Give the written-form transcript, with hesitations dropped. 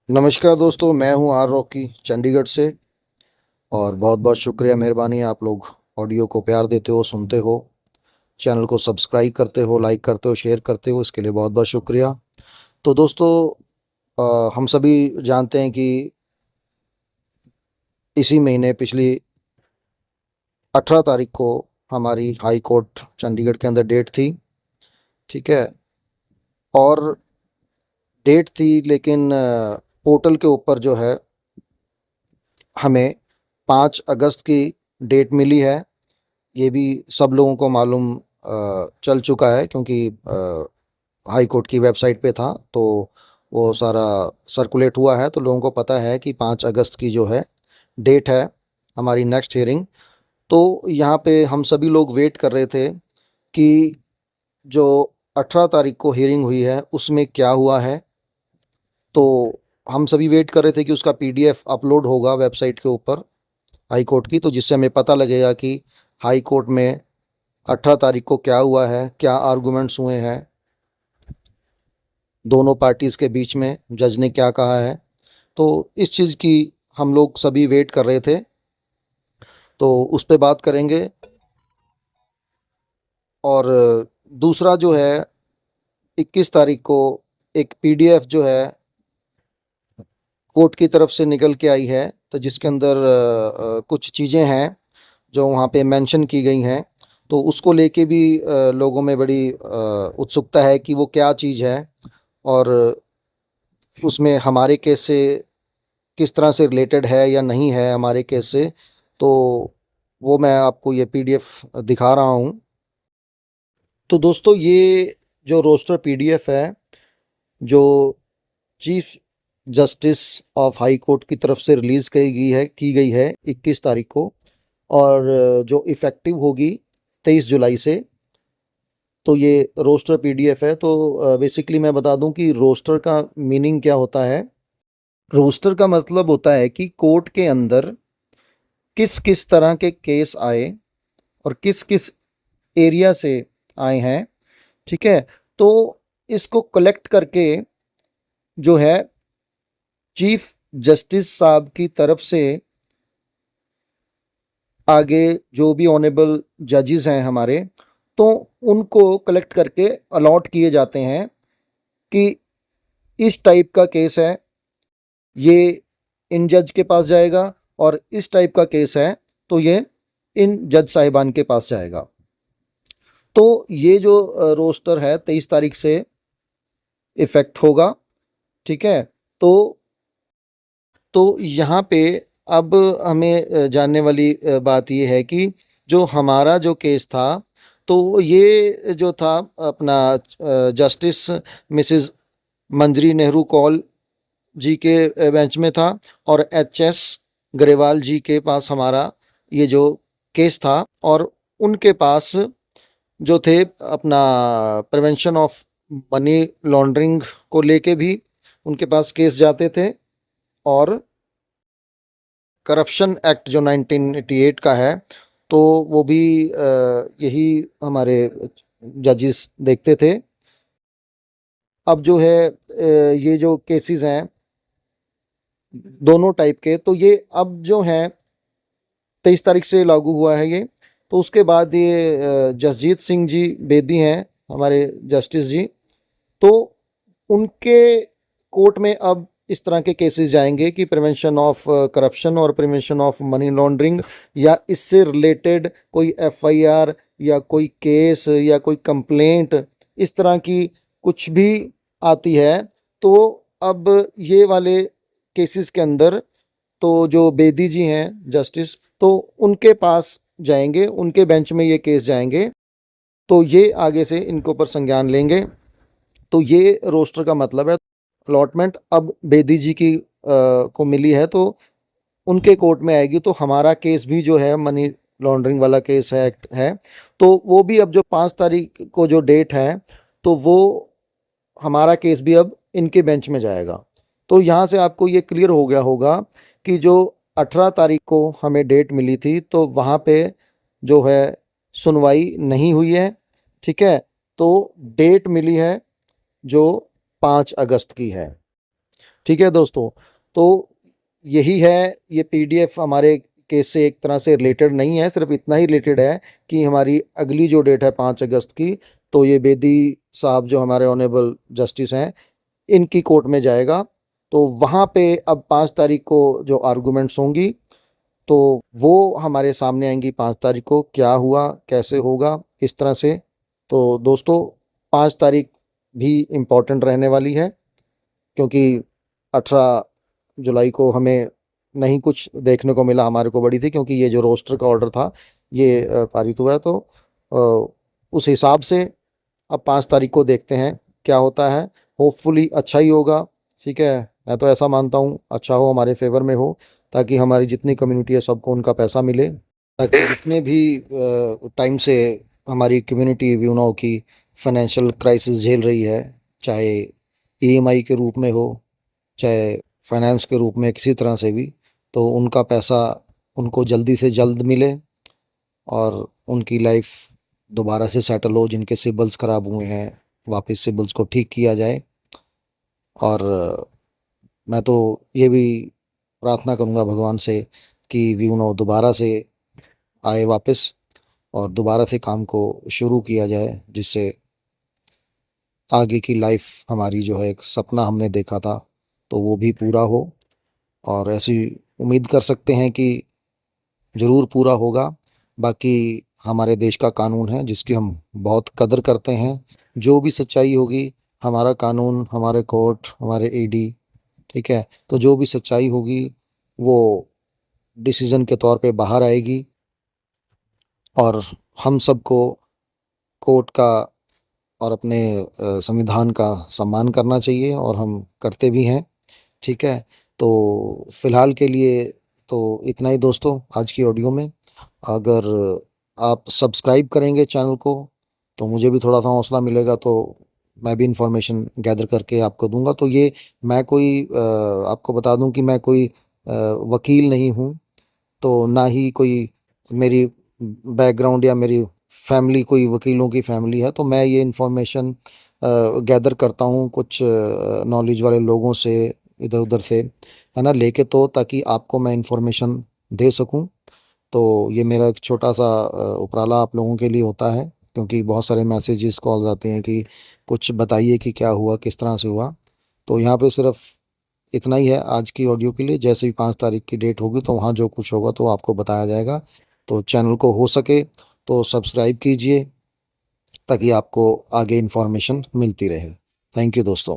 नमस्कार दोस्तों, मैं हूं आर रॉकी चंडीगढ़ से। और बहुत बहुत शुक्रिया, मेहरबानी है, आप लोग ऑडियो को प्यार देते हो, सुनते हो, चैनल को सब्सक्राइब करते हो, लाइक करते हो, शेयर करते हो, इसके लिए बहुत बहुत शुक्रिया। तो दोस्तों, हम सभी जानते हैं कि इसी महीने पिछली 18 तारीख को हमारी हाई कोर्ट चंडीगढ़ के अंदर डेट थी। ठीक है। और डेट थी, लेकिन पोर्टल के ऊपर जो है हमें 5 अगस्त की डेट मिली है। ये भी सब लोगों को मालूम चल चुका है, क्योंकि हाई कोर्ट की वेबसाइट पे था, तो वो सारा सर्कुलेट हुआ है, तो लोगों को पता है कि 5 अगस्त की जो है डेट है हमारी नेक्स्ट हियरिंग। तो यहाँ पे हम सभी लोग वेट कर रहे थे कि जो 18 तारीख को हियरिंग हुई है उसमें क्या हुआ है। तो हम सभी वेट कर रहे थे कि उसका पीडीएफ अपलोड होगा वेबसाइट के ऊपर हाई कोर्ट की, तो जिससे हमें पता लगेगा कि हाई कोर्ट में 18 तारीख को क्या हुआ है, क्या आर्गूमेंट्स हुए हैं दोनों पार्टीज़ के बीच में, जज ने क्या कहा है। तो इस चीज़ की हम लोग सभी वेट कर रहे थे, तो उस पे बात करेंगे। और दूसरा जो है, 21 तारीख को एक पीडीएफ जो है कोर्ट की तरफ से निकल के आई है, तो जिसके अंदर कुछ चीज़ें हैं जो वहाँ पे मेंशन की गई हैं। तो उसको लेके भी लोगों में बड़ी उत्सुकता है कि वो क्या चीज़ है, और उसमें हमारे केस से किस तरह से रिलेटेड है या नहीं है हमारे केस से। तो वो मैं आपको ये पीडीएफ दिखा रहा हूँ। तो दोस्तों, ये जो रोस्टर पीडीएफ है, जो chief justice of high court की तरफ से रिलीज़ की गई है 21 तारीख को, और जो इफ़ेक्टिव होगी 23 जुलाई से। तो ये रोस्टर पीडीएफ है। तो बेसिकली मैं बता दूं कि रोस्टर का मीनिंग क्या होता है। रोस्टर का मतलब होता है कि कोर्ट के अंदर किस किस तरह के केस आए और किस किस एरिया से आए हैं। ठीक है। तो इसको कलेक्ट करके जो है चीफ जस्टिस साहब की तरफ से आगे जो भी ऑनेबल जजेस हैं हमारे, तो उनको कलेक्ट करके अलॉट किए जाते हैं कि इस टाइप का केस है, ये इन जज के पास जाएगा, और इस टाइप का केस है तो ये इन जज साहिबान के पास जाएगा। तो ये जो रोस्टर है 23 तारीख से इफ़ेक्ट होगा। ठीक है। तो यहाँ पे अब हमें जानने वाली बात ये है कि जो हमारा जो केस था, तो ये जो था अपना जस्टिस मिसेस मंजरी नेहरू कौल जी के बेंच में था, और एच एस ग्रेवाल जी के पास हमारा ये जो केस था। और उनके पास जो थे अपना प्रिवेंशन ऑफ मनी लॉन्ड्रिंग को लेके भी उनके पास केस जाते थे, और करप्शन एक्ट जो 1988 का है, तो वो भी यही हमारे जजेस देखते थे। अब जो है ये जो केसेस हैं दोनों टाइप के, तो ये अब जो हैं 23 तारीख से लागू हुआ है ये। तो उसके बाद ये जसजीत सिंह जी बेदी हैं हमारे जस्टिस जी, तो उनके कोर्ट में अब इस तरह के केसेस जाएंगे कि प्रिवेंशन ऑफ करप्शन और प्रिवेंशन ऑफ मनी लॉन्ड्रिंग, या इससे रिलेटेड कोई एफआईआर या कोई केस या कोई कंप्लेंट, इस तरह की कुछ भी आती है, तो अब ये वाले केसेस के अंदर तो जो बेदी जी हैं जस्टिस, तो उनके पास जाएंगे, उनके बेंच में ये केस जाएंगे, तो ये आगे से इनके ऊपर संज्ञान लेंगे। तो ये रोस्टर का मतलब है। अलॉटमेंट अब बेदी जी की को मिली है, तो उनके कोर्ट में आएगी, तो हमारा केस भी जो है मनी लॉन्ड्रिंग वाला केस है, एक्ट है, तो वो भी अब जो 5 तारीख को जो डेट है, तो वो हमारा केस भी अब इनके बेंच में जाएगा। तो यहाँ से आपको ये क्लियर हो गया होगा कि जो 18 तारीख को हमें डेट मिली थी, तो वहाँ पे जो है सुनवाई नहीं हुई है। ठीक है। तो डेट मिली है जो 5 अगस्त की है। ठीक है दोस्तों, तो यही है, ये पीडीएफ हमारे केस से एक तरह से रिलेटेड नहीं है, सिर्फ इतना ही रिलेटेड है कि हमारी अगली जो डेट है 5 अगस्त की, तो ये बेदी साहब जो हमारे ऑनरेबल जस्टिस हैं, इनकी कोर्ट में जाएगा। तो वहाँ पे अब 5 तारीख को जो आर्गूमेंट्स होंगी, तो वो हमारे सामने आएंगी 5 तारीख को, क्या हुआ, कैसे होगा, किस तरह से। तो दोस्तों, 5 तारीख भी इम्पोर्टेंट रहने वाली है, क्योंकि 18 जुलाई को हमें नहीं कुछ देखने को मिला, हमारे को बड़ी थी, क्योंकि ये जो रोस्टर का ऑर्डर था ये पारित हुआ है। तो उस हिसाब से अब 5 तारीख को देखते हैं क्या होता है। होपफुली अच्छा ही होगा, ठीक है। मैं तो ऐसा मानता हूँ अच्छा हो, हमारे फेवर में हो, ताकि हमारी जितनी कम्युनिटी है सबको उनका पैसा मिले, ताकि जितने भी टाइम से हमारी कम्युनिटी यूनो की फाइनेंशियल क्राइसिस झेल रही है, चाहे ईएमआई के रूप में हो, चाहे फाइनेंस के रूप में किसी तरह से भी, तो उनका पैसा उनको जल्दी से जल्द मिले और उनकी लाइफ दोबारा से सेटल हो। जिनके सिबल्स ख़राब हुए हैं, वापस सिबल्स को ठीक किया जाए। और मैं तो ये भी प्रार्थना करूँगा भगवान से कि यूनो दोबारा से आए वापस, और दोबारा से काम को शुरू किया जाए, जिससे आगे की लाइफ हमारी जो है, एक सपना हमने देखा था, तो वो भी पूरा हो। और ऐसी उम्मीद कर सकते हैं कि ज़रूर पूरा होगा। बाकी हमारे देश का कानून है जिसकी हम बहुत कदर करते हैं। जो भी सच्चाई होगी, हमारा कानून, हमारे कोर्ट, हमारे ईडी, ठीक है, तो जो भी सच्चाई होगी वो डिसीज़न के तौर पे बाहर आएगी। और हम सबको कोर्ट का और अपने संविधान का सम्मान करना चाहिए, और हम करते भी हैं, ठीक है। तो फ़िलहाल के लिए तो इतना ही दोस्तों आज की ऑडियो में। अगर आप सब्सक्राइब करेंगे चैनल को तो मुझे भी थोड़ा सा हौसला मिलेगा, तो मैं भी इंफॉर्मेशन गैदर करके आपको दूंगा। तो ये मैं कोई आपको बता दूं कि मैं कोई वकील नहीं हूं, तो ना ही कोई मेरी बैकग्राउंड या मेरी फैमिली कोई वकीलों की फैमिली है। तो मैं ये इन्फॉर्मेशन गैदर करता हूँ कुछ नॉलेज वाले लोगों से, इधर उधर से, है ना, लेके, तो ताकि आपको मैं इन्फॉर्मेशन दे सकूँ। तो ये मेरा एक छोटा सा उपराला आप लोगों के लिए होता है, क्योंकि बहुत सारे मैसेजेस कॉल्स आते हैं कि कुछ बताइए कि क्या हुआ, किस तरह से हुआ। तो यहाँ पे सिर्फ इतना ही है आज की ऑडियो के लिए। जैसे ही 5 तारीख की डेट होगी तो वहाँ जो कुछ होगा तो आपको बताया जाएगा। तो चैनल को हो सके तो सब्सक्राइब कीजिए, ताकि आपको आगे इन्फॉर्मेशन मिलती रहे। थैंक यू दोस्तों।